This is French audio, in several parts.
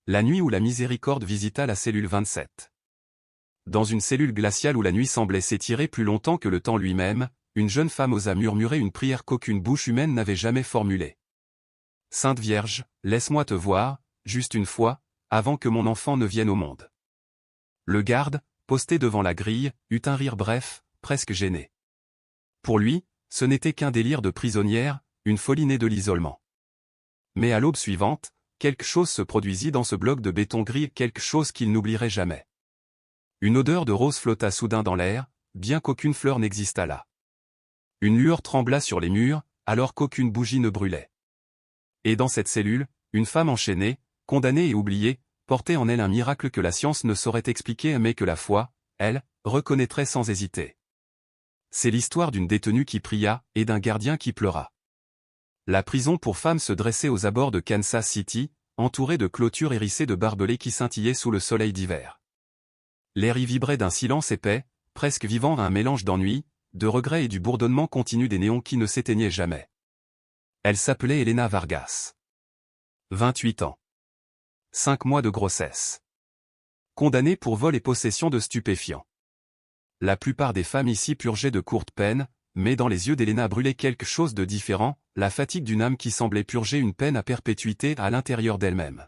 La nuit où la miséricorde visita la cellule 27. Dans une cellule glaciale où la nuit semblait s'étirer plus longtemps que le temps lui-même, une jeune femme osa murmurer une prière qu'aucune bouche humaine n'avait jamais formulée. « Sainte Vierge, laisse-moi te voir, juste une fois, avant que mon enfant ne vienne au monde. » Le garde, posté devant la grille, eut un rire bref, presque gêné. Pour lui, ce n'était qu'un délire de prisonnière, une folie née de l'isolement. Mais à l'aube suivante, quelque chose se produisit dans ce bloc de béton gris, quelque chose qu'il n'oublierait jamais. Une odeur de rose flotta soudain dans l'air, bien qu'aucune fleur n'existât là. Une lueur trembla sur les murs, alors qu'aucune bougie ne brûlait. Et dans cette cellule, une femme enchaînée, condamnée et oubliée, portait en elle un miracle que la science ne saurait expliquer mais que la foi, elle, reconnaîtrait sans hésiter. C'est l'histoire d'une détenue qui pria, et d'un gardien qui pleura. La prison pour femmes se dressait aux abords de Kansas City, entourée de clôtures hérissées de barbelés qui scintillaient sous le soleil d'hiver. L'air y vibrait d'un silence épais, presque vivant, un mélange d'ennui, de regret et du bourdonnement continu des néons qui ne s'éteignaient jamais. Elle s'appelait Elena Vargas. 28 ans. 5 mois de grossesse. Condamnée pour vol et possession de stupéfiants. La plupart des femmes ici purgeaient de courtes peines, mais dans les yeux d'Elena brûlait quelque chose de différent, la fatigue d'une âme qui semblait purger une peine à perpétuité à l'intérieur d'elle-même.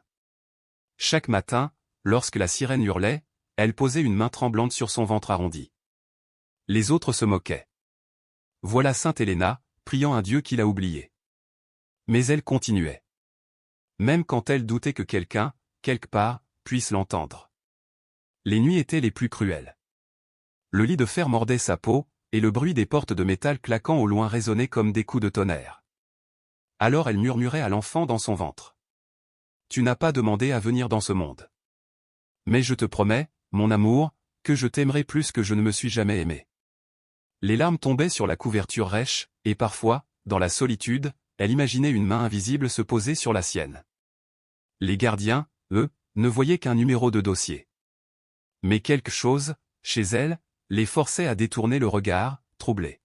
Chaque matin, lorsque la sirène hurlait, elle posait une main tremblante sur son ventre arrondi. Les autres se moquaient. Voilà sainte Elena, priant un Dieu qui l'a oubliée. Mais elle continuait. Même quand elle doutait que quelqu'un, quelque part, puisse l'entendre. Les nuits étaient les plus cruelles. Le lit de fer mordait sa peau, et le bruit des portes de métal claquant au loin résonnait comme des coups de tonnerre. Alors elle murmurait à l'enfant dans son ventre. « Tu n'as pas demandé à venir dans ce monde. Mais je te promets, mon amour, que je t'aimerai plus que je ne me suis jamais aimé. » Les larmes tombaient sur la couverture rêche, et parfois, dans la solitude, elle imaginait une main invisible se poser sur la sienne. Les gardiens, eux, ne voyaient qu'un numéro de dossier. Mais quelque chose, chez elle, les forçait à détourner le regard, troublé.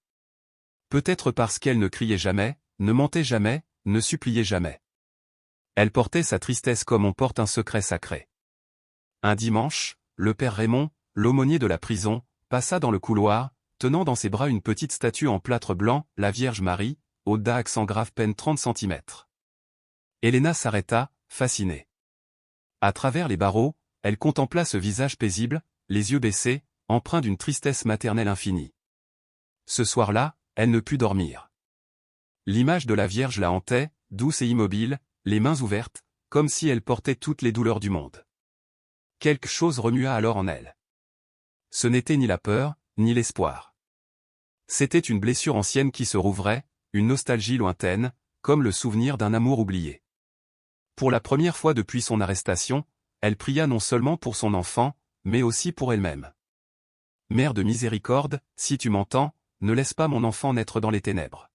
Peut-être parce qu'elle ne criait jamais, ne mentait jamais, ne suppliait jamais. Elle portait sa tristesse comme on porte un secret sacré. Un dimanche, le père Raymond, l'aumônier de la prison, passa dans le couloir, tenant dans ses bras une petite statue en plâtre blanc, la Vierge Marie, au accent grave peine 30 cm. Elena s'arrêta, fascinée. À travers les barreaux, elle contempla ce visage paisible, les yeux baissés, empreint d'une tristesse maternelle infinie. Ce soir-là, elle ne put dormir. L'image de la Vierge la hantait, douce et immobile, les mains ouvertes, comme si elle portait toutes les douleurs du monde. Quelque chose remua alors en elle. Ce n'était ni la peur, ni l'espoir. C'était une blessure ancienne qui se rouvrait, une nostalgie lointaine, comme le souvenir d'un amour oublié. Pour la première fois depuis son arrestation, elle pria non seulement pour son enfant, mais aussi pour elle-même. « Mère de miséricorde, si tu m'entends, ne laisse pas mon enfant naître dans les ténèbres. »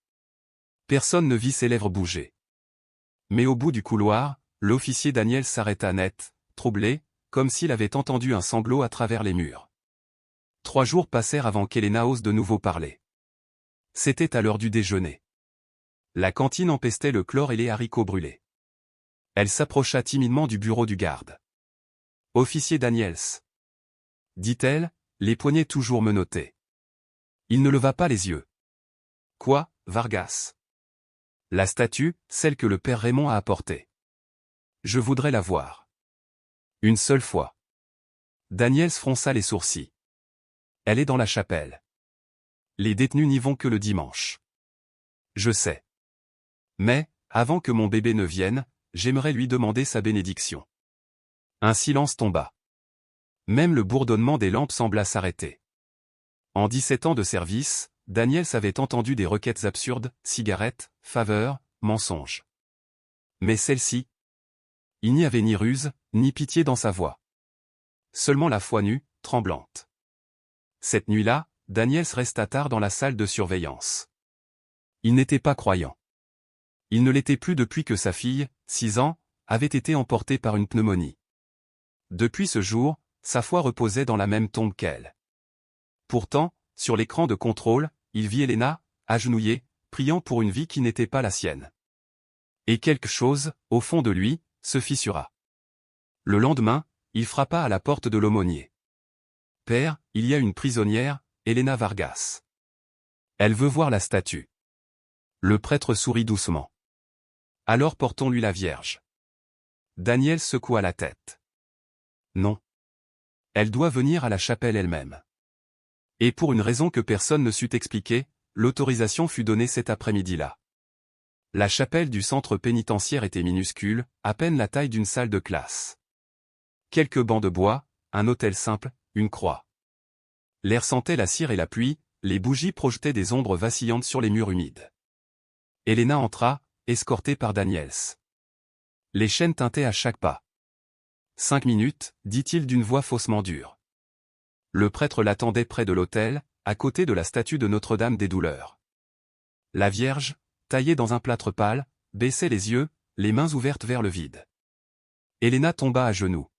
Personne ne vit ses lèvres bouger. Mais au bout du couloir, l'officier Daniel s'arrêta net, troublé, comme s'il avait entendu un sanglot à travers les murs. 3 jours passèrent avant qu'Elena ose de nouveau parler. C'était à l'heure du déjeuner. La cantine empestait le chlore et les haricots brûlés. Elle s'approcha timidement du bureau du garde. « Officier Daniels. » dit-elle, les poignets toujours menottés. Il ne leva pas les yeux. « Quoi, Vargas ? » La statue, celle que le père Raymond a apportée. Je voudrais la voir. Une seule fois. Daniels fronça les sourcils. Elle est dans la chapelle. Les détenus n'y vont que le dimanche. Je sais. Mais, avant que mon bébé ne vienne, j'aimerais lui demander sa bénédiction. Un silence tomba. Même le bourdonnement des lampes sembla s'arrêter. En 17 ans de service, Daniels avait entendu des requêtes absurdes, cigarettes, faveurs, mensonges. Mais celle-ci, il n'y avait ni ruse, ni pitié dans sa voix. Seulement la foi nue, tremblante. Cette nuit-là, Daniels resta tard dans la salle de surveillance. Il n'était pas croyant. Il ne l'était plus depuis que sa fille, 6 ans, avait été emportée par une pneumonie. Depuis ce jour, sa foi reposait dans la même tombe qu'elle. Pourtant, sur l'écran de contrôle, il vit Elena, agenouillée, priant pour une vie qui n'était pas la sienne. Et quelque chose, au fond de lui, se fissura. Le lendemain, il frappa à la porte de l'aumônier. « Père, il y a une prisonnière, Elena Vargas. Elle veut voir la statue. » Le prêtre sourit doucement. « Alors portons-lui la Vierge. » Daniel secoua la tête. « Non. Elle doit venir à la chapelle elle-même. » Et pour une raison que personne ne sut expliquer, l'autorisation fut donnée cet après-midi-là. La chapelle du centre pénitentiaire était minuscule, à peine la taille d'une salle de classe. Quelques bancs de bois, un autel simple, une croix. L'air sentait la cire et la pluie, les bougies projetaient des ombres vacillantes sur les murs humides. Elena entra, escortée par Daniels. Les chaînes tintaient à chaque pas. « 5 minutes, dit-il d'une voix faussement dure. Le prêtre l'attendait près de l'autel, à côté de la statue de Notre-Dame des Douleurs. La Vierge, taillée dans un plâtre pâle, baissait les yeux, les mains ouvertes vers le vide. Elena tomba à genoux.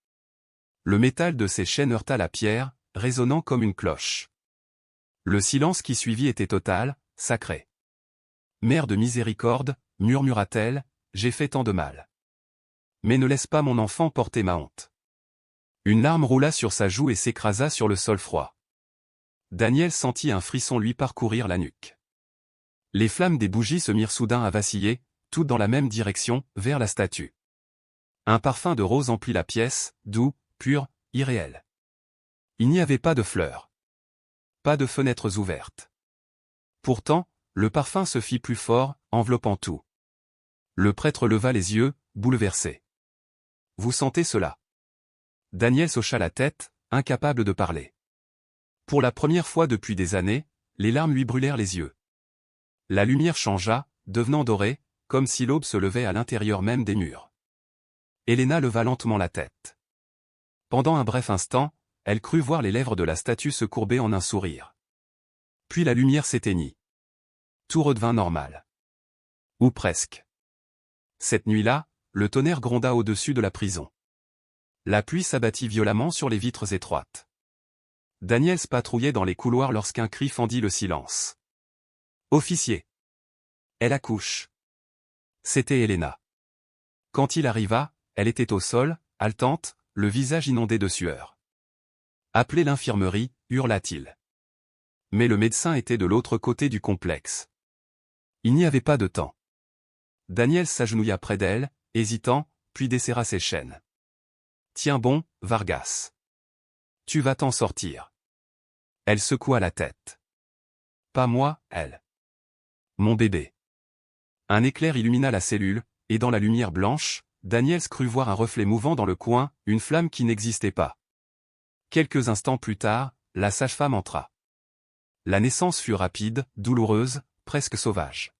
Le métal de ses chaînes heurta la pierre, résonnant comme une cloche. Le silence qui suivit était total, sacré. « Mère de miséricorde, murmura-t-elle, j'ai fait tant de mal. Mais ne laisse pas mon enfant porter ma honte. » Une larme roula sur sa joue et s'écrasa sur le sol froid. Daniel sentit un frisson lui parcourir la nuque. Les flammes des bougies se mirent soudain à vaciller, toutes dans la même direction, vers la statue. Un parfum de rose emplit la pièce, doux, pur, irréel. Il n'y avait pas de fleurs. Pas de fenêtres ouvertes. Pourtant, le parfum se fit plus fort, enveloppant tout. Le prêtre leva les yeux, bouleversé. « Vous sentez cela ?» Daniel hocha la tête, incapable de parler. Pour la première fois depuis des années, les larmes lui brûlèrent les yeux. La lumière changea, devenant dorée, comme si l'aube se levait à l'intérieur même des murs. Elena leva lentement la tête. Pendant un bref instant, elle crut voir les lèvres de la statue se courber en un sourire. Puis la lumière s'éteignit. Tout redevint normal. Ou presque. Cette nuit-là, le tonnerre gronda au-dessus de la prison. La pluie s'abattit violemment sur les vitres étroites. Daniels patrouillait dans les couloirs lorsqu'un cri fendit le silence. « Officier !» « Elle accouche !» C'était Elena. Quand il arriva, elle était au sol, haletante, le visage inondé de sueur. « Appelez l'infirmerie !» hurla-t-il. Mais le médecin était de l'autre côté du complexe. Il n'y avait pas de temps. Daniel s'agenouilla près d'elle, hésitant, puis desserra ses chaînes. « Tiens bon, Vargas. Tu vas t'en sortir. » Elle secoua la tête. « Pas moi, elle. Mon bébé. » Un éclair illumina la cellule, et dans la lumière blanche, Daniels crut voir un reflet mouvant dans le coin, une flamme qui n'existait pas. Quelques instants plus tard, la sage-femme entra. La naissance fut rapide, douloureuse, presque sauvage.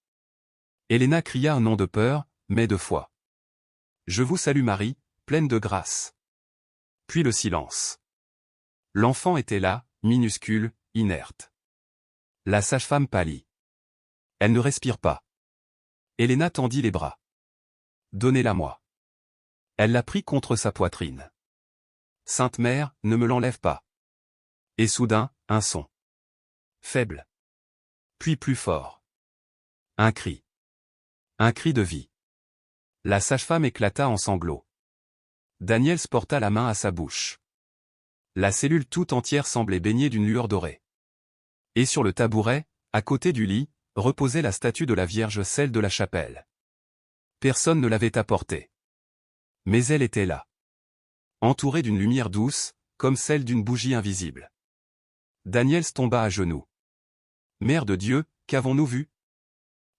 Elena cria un nom de peur, mais de foi. « Je vous salue Marie, pleine de grâce. » Puis le silence. L'enfant était là, minuscule, inerte. La sage-femme pâlit. « Elle ne respire pas. » Elena tendit les bras. « Donnez-la-moi. » Elle la prit contre sa poitrine. « Sainte Mère, ne me l'enlève pas. » Et soudain, un son. Faible. Puis plus fort. Un cri. Un cri de vie. La sage-femme éclata en sanglots. Daniels porta la main à sa bouche. La cellule tout entière semblait baignée d'une lueur dorée. Et sur le tabouret, à côté du lit, reposait la statue de la Vierge, celle de la chapelle. Personne ne l'avait apportée. Mais elle était là. Entourée d'une lumière douce, comme celle d'une bougie invisible. Daniels tomba à genoux. « Mère de Dieu, qu'avons-nous vu ?»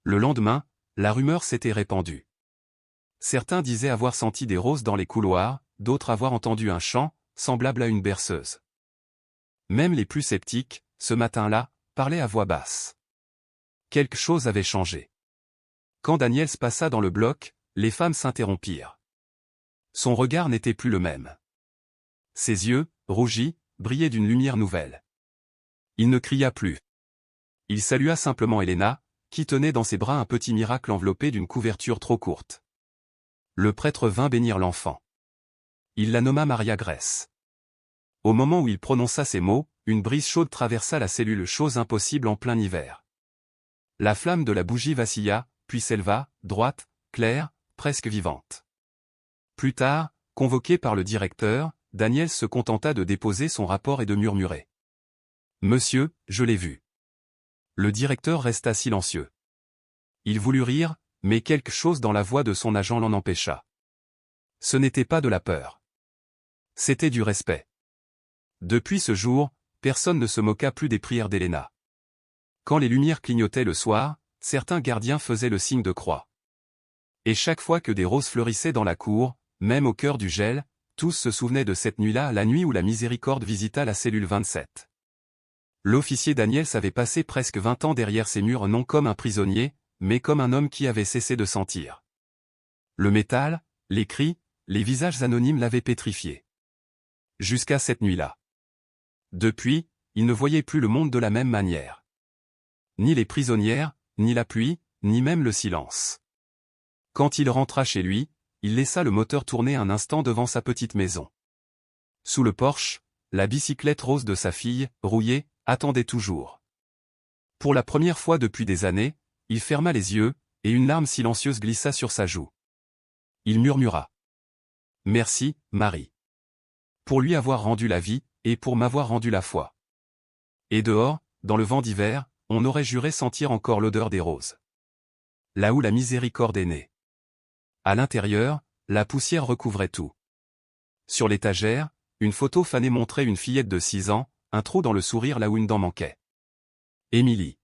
Le lendemain, la rumeur s'était répandue. Certains disaient avoir senti des roses dans les couloirs, d'autres avoir entendu un chant, semblable à une berceuse. Même les plus sceptiques, ce matin-là, parlaient à voix basse. Quelque chose avait changé. Quand Daniels passa dans le bloc, les femmes s'interrompirent. Son regard n'était plus le même. Ses yeux, rougis, brillaient d'une lumière nouvelle. Il ne cria plus. Il salua simplement Elena, qui tenait dans ses bras un petit miracle enveloppé d'une couverture trop courte. Le prêtre vint bénir l'enfant. Il la nomma Maria Grèce. Au moment où il prononça ces mots, une brise chaude traversa la cellule, chose impossible en plein hiver. La flamme de la bougie vacilla, puis s'éleva, droite, claire, presque vivante. Plus tard, convoqué par le directeur, Daniels se contenta de déposer son rapport et de murmurer. « Monsieur, je l'ai vu. » Le directeur resta silencieux. Il voulut rire, mais quelque chose dans la voix de son agent l'en empêcha. Ce n'était pas de la peur. C'était du respect. Depuis ce jour, personne ne se moqua plus des prières d'Helena. Quand les lumières clignotaient le soir, certains gardiens faisaient le signe de croix. Et chaque fois que des roses fleurissaient dans la cour, même au cœur du gel, tous se souvenaient de cette nuit-là, la nuit où la miséricorde visita la cellule 27. L'officier Daniels avait passé presque 20 ans derrière ces murs non comme un prisonnier, mais comme un homme qui avait cessé de sentir. Le métal, les cris, les visages anonymes l'avaient pétrifié. Jusqu'à cette nuit-là. Depuis, il ne voyait plus le monde de la même manière. Ni les prisonnières, ni la pluie, ni même le silence. Quand il rentra chez lui, il laissa le moteur tourner un instant devant sa petite maison. Sous le porche, la bicyclette rose de sa fille, rouillée, attendait toujours. Pour la première fois depuis des années, il ferma les yeux, et une larme silencieuse glissa sur sa joue. Il murmura. « Merci, Marie. Pour lui avoir rendu la vie, et pour m'avoir rendu la foi. » Et dehors, dans le vent d'hiver, on aurait juré sentir encore l'odeur des roses. Là où la miséricorde est née. À l'intérieur, la poussière recouvrait tout. Sur l'étagère, une photo fanée montrait une fillette de 6 ans, un trou dans le sourire là où une dent manquait. Émilie.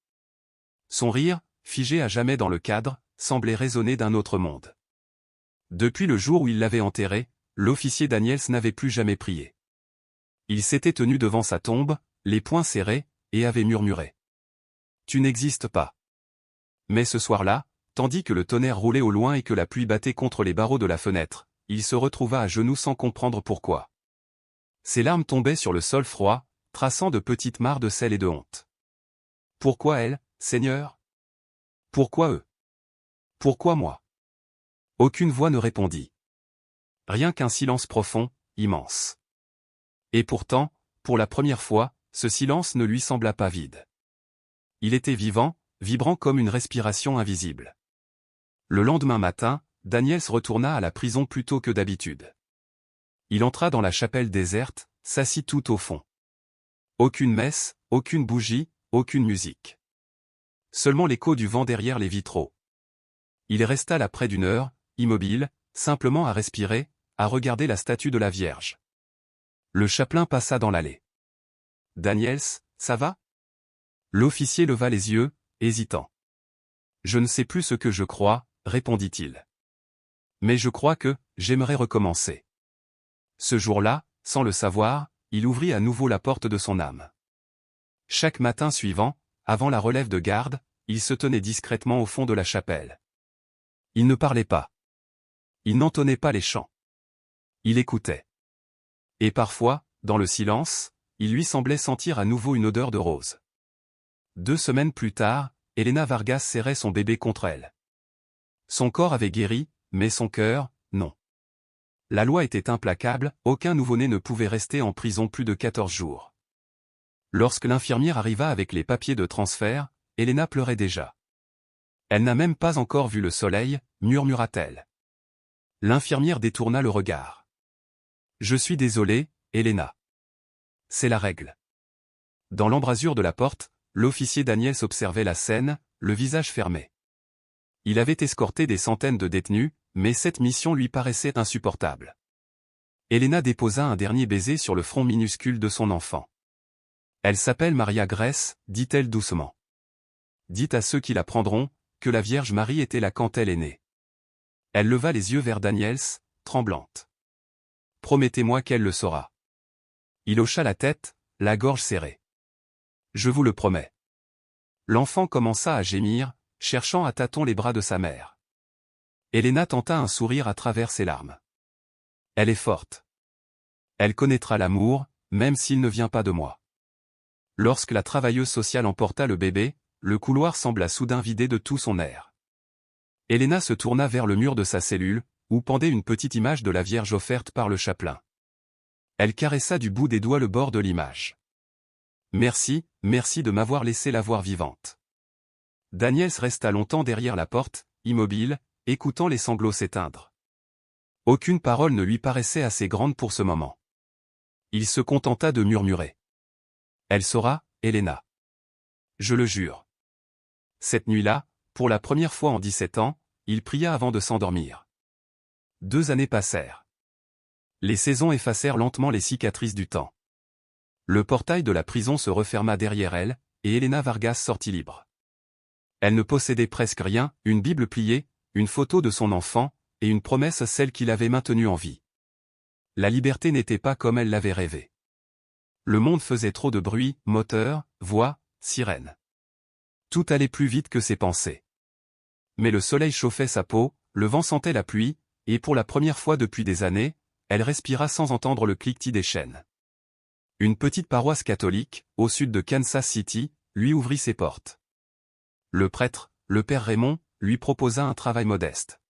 Son rire, figé à jamais dans le cadre, semblait résonner d'un autre monde. Depuis le jour où il l'avait enterrée, l'officier Daniels n'avait plus jamais prié. Il s'était tenu devant sa tombe, les poings serrés, et avait murmuré. « Tu n'existes pas. » Mais ce soir-là, tandis que le tonnerre roulait au loin et que la pluie battait contre les barreaux de la fenêtre, il se retrouva à genoux sans comprendre pourquoi. Ses larmes tombaient sur le sol froid, traçant de petites mares de sel et de honte. Pourquoi elle, Seigneur? Pourquoi eux? Pourquoi moi? Aucune voix ne répondit. Rien qu'un silence profond, immense. Et pourtant, pour la première fois, ce silence ne lui sembla pas vide. Il était vivant, vibrant comme une respiration invisible. Le lendemain matin, Daniels retourna à la prison plus tôt que d'habitude. Il entra dans la chapelle déserte, s'assit tout au fond. Aucune messe, aucune bougie, aucune musique. Seulement l'écho du vent derrière les vitraux. Il resta là près d'une heure, immobile, simplement à respirer, à regarder la statue de la Vierge. Le chapelain passa dans l'allée. « Daniels, ça va ?» L'officier leva les yeux, hésitant. « Je ne sais plus ce que je crois, » répondit-il. « Mais je crois que, j'aimerais recommencer. » Ce jour-là, sans le savoir, il ouvrit à nouveau la porte de son âme. Chaque matin suivant, avant la relève de garde, il se tenait discrètement au fond de la chapelle. Il ne parlait pas. Il n'entonnait pas les chants. Il écoutait. Et parfois, dans le silence, il lui semblait sentir à nouveau une odeur de rose. 2 semaines plus tard, Helena Vargas serrait son bébé contre elle. Son corps avait guéri, mais son cœur, non. La loi était implacable, aucun nouveau-né ne pouvait rester en prison plus de 14 jours. Lorsque l'infirmière arriva avec les papiers de transfert, Helena pleurait déjà. Elle n'a même pas encore vu le soleil, murmura-t-elle. L'infirmière détourna le regard. Je suis désolé, Helena. C'est la règle. Dans l'embrasure de la porte, l'officier Daniels observait la scène, le visage fermé. Il avait escorté des centaines de détenus, mais cette mission lui paraissait insupportable. Helena déposa un dernier baiser sur le front minuscule de son enfant. Elle s'appelle Maria Grace, dit-elle doucement. Dites à ceux qui la prendront, que la Vierge Marie était là quand elle est née. Elle leva les yeux vers Daniels, tremblante. Promettez-moi qu'elle le saura. Il hocha la tête, la gorge serrée. Je vous le promets. L'enfant commença à gémir, cherchant à tâtons les bras de sa mère. Helena tenta un sourire à travers ses larmes. Elle est forte. Elle connaîtra l'amour, même s'il ne vient pas de moi. Lorsque la travailleuse sociale emporta le bébé, le couloir sembla soudain vidé de tout son air. Helena se tourna vers le mur de sa cellule, où pendait une petite image de la Vierge offerte par le chapelain. Elle caressa du bout des doigts le bord de l'image. Merci, merci de m'avoir laissé la voir vivante. Daniels resta longtemps derrière la porte, immobile, écoutant les sanglots s'éteindre. Aucune parole ne lui paraissait assez grande pour ce moment. Il se contenta de murmurer. Elle saura, Elena. Je le jure. Cette nuit-là, pour la première fois en 17 ans, il pria avant de s'endormir. 2 années passèrent. Les saisons effacèrent lentement les cicatrices du temps. Le portail de la prison se referma derrière elle, et Elena Vargas sortit libre. Elle ne possédait presque rien, une Bible pliée, une photo de son enfant, et une promesse, celle qu'il avait maintenue en vie. La liberté n'était pas comme elle l'avait rêvé. Le monde faisait trop de bruit, moteurs, voix, sirènes. Tout allait plus vite que ses pensées. Mais le soleil chauffait sa peau, le vent sentait la pluie, et pour la première fois depuis des années, elle respira sans entendre le cliquetis des chaînes. Une petite paroisse catholique, au sud de Kansas City, lui ouvrit ses portes. Le prêtre, le père Raymond, lui proposa un travail modeste.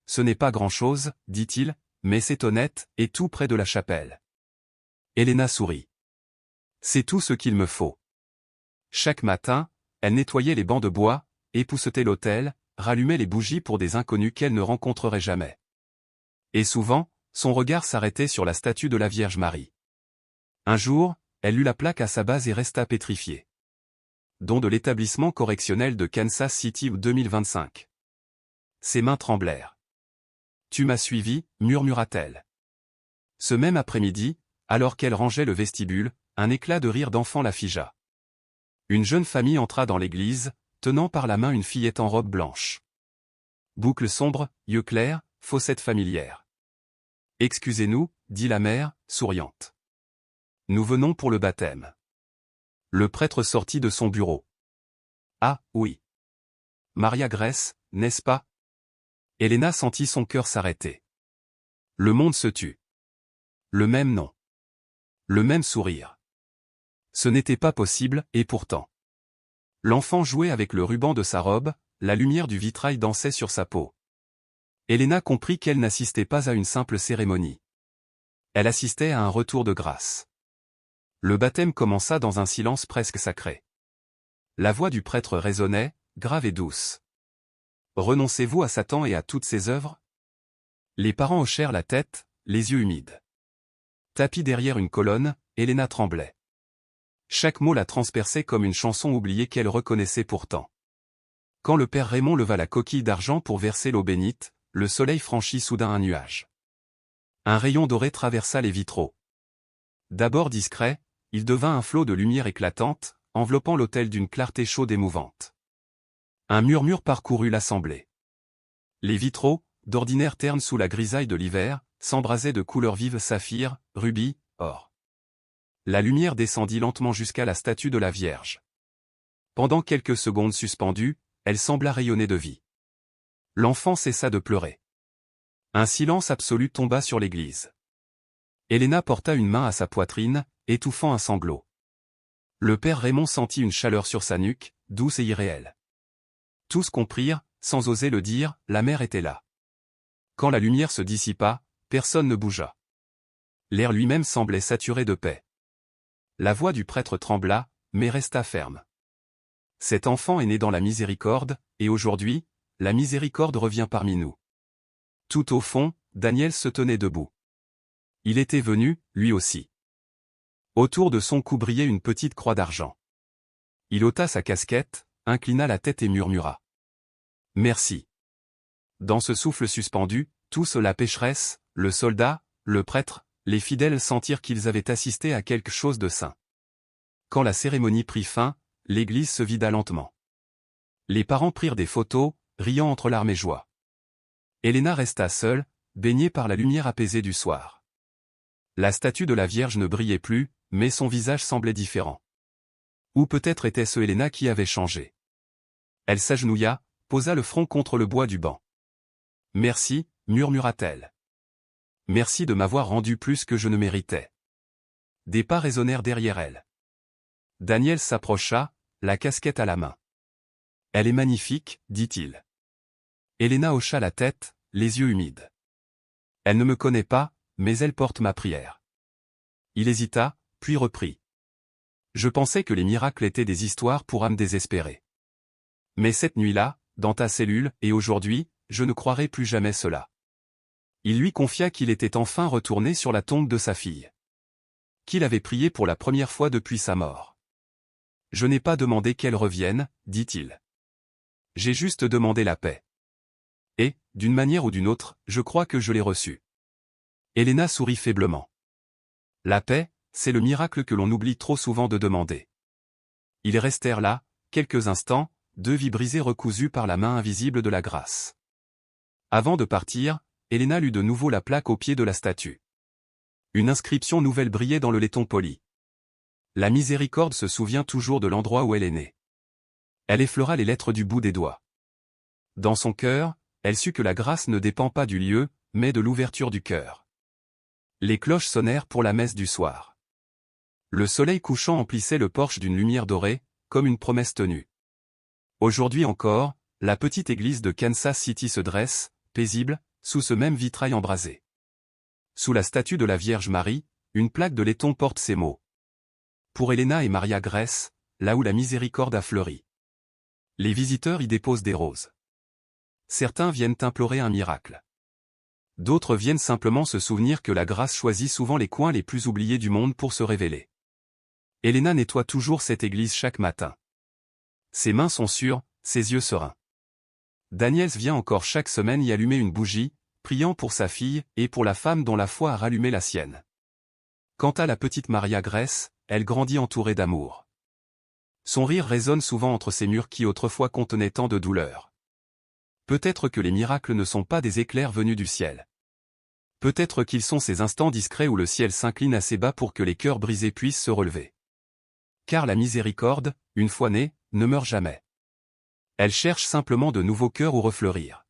Ce n'est pas grand-chose, dit-il, mais c'est honnête, et tout près de la chapelle. Elena sourit. C'est tout ce qu'il me faut. Chaque matin, elle nettoyait les bancs de bois, époussetait l'autel, rallumait les bougies pour des inconnus qu'elle ne rencontrerait jamais. Et souvent, son regard s'arrêtait sur la statue de la Vierge Marie. Un jour, elle lut la plaque à sa base et resta pétrifiée. Don de l'établissement correctionnel de Kansas City 2025. Ses mains tremblèrent. Tu m'as suivi, murmura-t-elle. Ce même après-midi, alors qu'elle rangeait le vestibule, un éclat de rire d'enfant la figea. Une jeune famille entra dans l'église, tenant par la main une fillette en robe blanche. Boucles sombres, yeux clairs, fossettes familières. Excusez-nous, dit la mère, souriante. Nous venons pour le baptême. Le prêtre sortit de son bureau. Ah, oui. Maria Grace, n'est-ce pas? Elena sentit son cœur s'arrêter. Le monde se tut. Le même nom. Le même sourire. Ce n'était pas possible, et pourtant. L'enfant jouait avec le ruban de sa robe, la lumière du vitrail dansait sur sa peau. Elena comprit qu'elle n'assistait pas à une simple cérémonie. Elle assistait à un retour de grâce. Le baptême commença dans un silence presque sacré. La voix du prêtre résonnait, grave et douce. Renoncez-vous à Satan et à toutes ses œuvres? Les parents hochèrent la tête, les yeux humides. Tapis derrière une colonne, Elena tremblait. Chaque mot la transperçait comme une chanson oubliée qu'elle reconnaissait pourtant. Quand le père Raymond leva la coquille d'argent pour verser l'eau bénite, le soleil franchit soudain un nuage. Un rayon doré traversa les vitraux. D'abord discret, il devint un flot de lumière éclatante, enveloppant l'autel d'une clarté chaude émouvante. Un murmure parcourut l'assemblée. Les vitraux, d'ordinaire ternes sous la grisaille de l'hiver, s'embrasaient de couleurs vives saphir, rubis, or. La lumière descendit lentement jusqu'à la statue de la Vierge. Pendant quelques secondes suspendues, elle sembla rayonner de vie. L'enfant cessa de pleurer. Un silence absolu tomba sur l'église. Elena porta une main à sa poitrine, étouffant un sanglot. Le père Raymond sentit une chaleur sur sa nuque, douce et irréelle. Tous comprirent, sans oser le dire, la mère était là. Quand la lumière se dissipa, personne ne bougea. L'air lui-même semblait saturé de paix. La voix du prêtre trembla, mais resta ferme. Cet enfant est né dans la miséricorde, et aujourd'hui, la miséricorde revient parmi nous. Tout au fond, Daniel se tenait debout. Il était venu, lui aussi. Autour de son cou brillait une petite croix d'argent. Il ôta sa casquette, inclina la tête et murmura. Merci. Dans ce souffle suspendu, tous, la pécheresse, le soldat, le prêtre, les fidèles sentirent qu'ils avaient assisté à quelque chose de saint. Quand la cérémonie prit fin, l'église se vida lentement. Les parents prirent des photos, riant entre larmes et joie. Elena resta seule, baignée par la lumière apaisée du soir. La statue de la Vierge ne brillait plus, mais son visage semblait différent. Ou peut-être était-ce Elena qui avait changé. Elle s'agenouilla, posa le front contre le bois du banc. « Merci, murmura-t-elle. Merci de m'avoir rendu plus que je ne méritais. » Des pas résonnèrent derrière elle. Daniel s'approcha, la casquette à la main. « Elle est magnifique, dit-il. » Elena hocha la tête, les yeux humides. « Elle ne me connaît pas, mais elle porte ma prière. » Il hésita, puis reprit. « Je pensais que les miracles étaient des histoires pour âmes désespérées. Mais cette nuit-là, dans ta cellule, et aujourd'hui, je ne croirai plus jamais cela. Il lui confia qu'il était enfin retourné sur la tombe de sa fille. Qu'il avait prié pour la première fois depuis sa mort. « Je n'ai pas demandé qu'elle revienne, dit-il. J'ai juste demandé la paix. Et, d'une manière ou d'une autre, je crois que je l'ai reçue. » Elena sourit faiblement. La paix, c'est le miracle que l'on oublie trop souvent de demander. Ils restèrent là, quelques instants, deux vies brisées recousues par la main invisible de la grâce. Avant de partir, Elena lut de nouveau la plaque au pied de la statue. Une inscription nouvelle brillait dans le laiton poli. La miséricorde se souvient toujours de l'endroit où elle est née. Elle effleura les lettres du bout des doigts. Dans son cœur, elle sut que la grâce ne dépend pas du lieu, mais de l'ouverture du cœur. Les cloches sonnèrent pour la messe du soir. Le soleil couchant emplissait le porche d'une lumière dorée, comme une promesse tenue. Aujourd'hui encore, la petite église de Kansas City se dresse, paisible, sous ce même vitrail embrasé. Sous la statue de la Vierge Marie, une plaque de laiton porte ces mots. Pour Elena et Maria Grace, là où la miséricorde a fleuri. Les visiteurs y déposent des roses. Certains viennent implorer un miracle. D'autres viennent simplement se souvenir que la grâce choisit souvent les coins les plus oubliés du monde pour se révéler. Elena nettoie toujours cette église chaque matin. Ses mains sont sûres, ses yeux sereins. Daniels vient encore chaque semaine y allumer une bougie, priant pour sa fille et pour la femme dont la foi a rallumé la sienne. Quant à la petite Maria Grace, elle grandit entourée d'amour. Son rire résonne souvent entre ces murs qui autrefois contenaient tant de douleur. Peut-être que les miracles ne sont pas des éclairs venus du ciel. Peut-être qu'ils sont ces instants discrets où le ciel s'incline assez bas pour que les cœurs brisés puissent se relever. Car la miséricorde, une fois née, ne meurt jamais. Elle cherche simplement de nouveaux cœurs où refleurir.